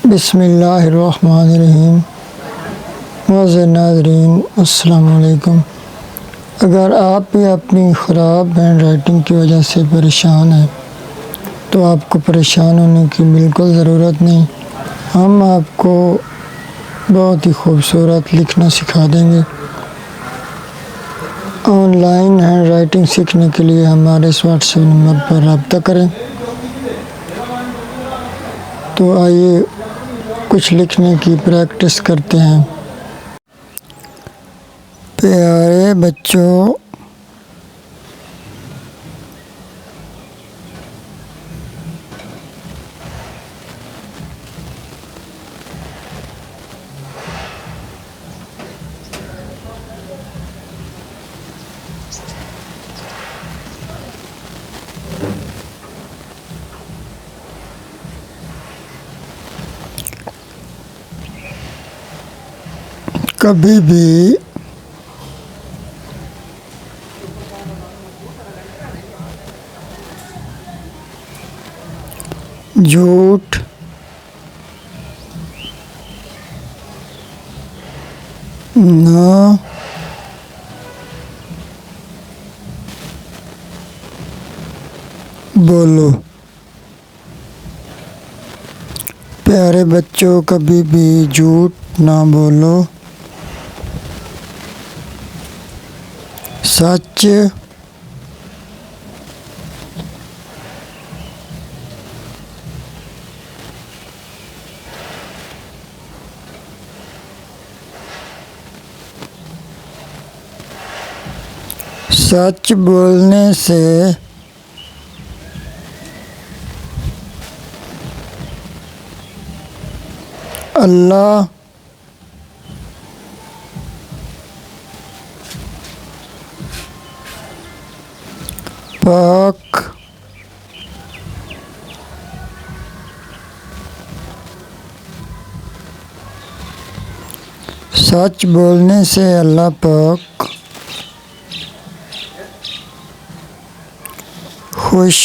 बिस्मिल्लाहिर्रहमानिर्रहीम। मुअज़्ज़िज़ नाज़रीन अस्सलामु अलैकुम। अगर आप भी अपनी ख़राब हैंड राइटिंग की वजह से परेशान हैं तो आपको परेशान होने की बिल्कुल ज़रूरत नहीं। हम आपको बहुत ही खूबसूरत लिखना सिखा देंगे। ऑनलाइन हैंड राइटिंग सीखने के लिए हमारे इस व्हाट्सएप नंबर पर रब्ता करें। तो आइए कुछ लिखने की प्रैक्टिस करते हैं। प्यारे बच्चों, कभी भी झूठ न बोलो। प्यारे बच्चों, कभी भी झूठ ना बोलो। सच सच बोलने से अल्लाह पाक सच बोलने से अल्लाह पाक खुश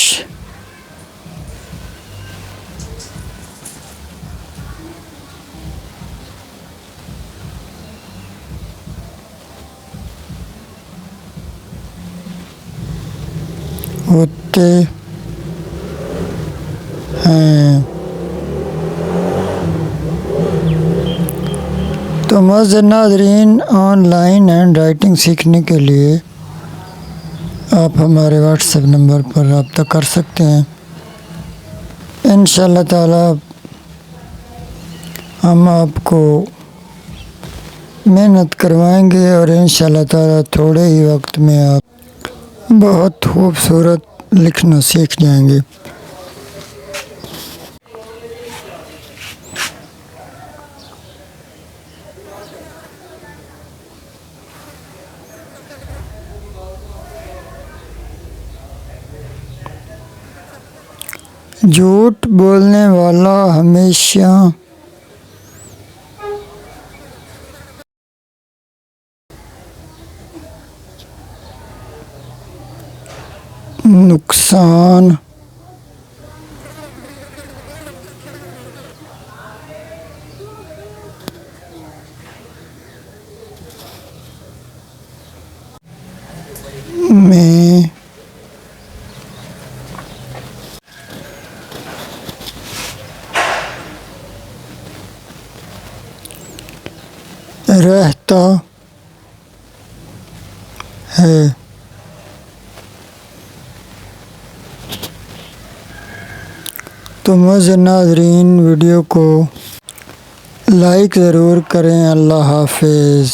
होते हैं। तो मुअज़्ज़िज़ नाज़रीन, ऑनलाइन हैंड राइटिंग सीखने के लिए आप हमारे व्हाट्सएप नंबर पर रब्ता कर सकते हैं। इंशाअल्लाह ताला हम आपको मेहनत करवाएंगे और इंशाअल्लाह ताला थोड़े ही वक्त में आप बहुत खूबसूरत लिखना सीख जाएंगे। झूठ बोलने वाला हमेशा नुकसान में रहता है। तो मुअज़्ज़िज़ नाज़रीन, वीडियो को लाइक ज़रूर करें। अल्लाह हाफ़िज़।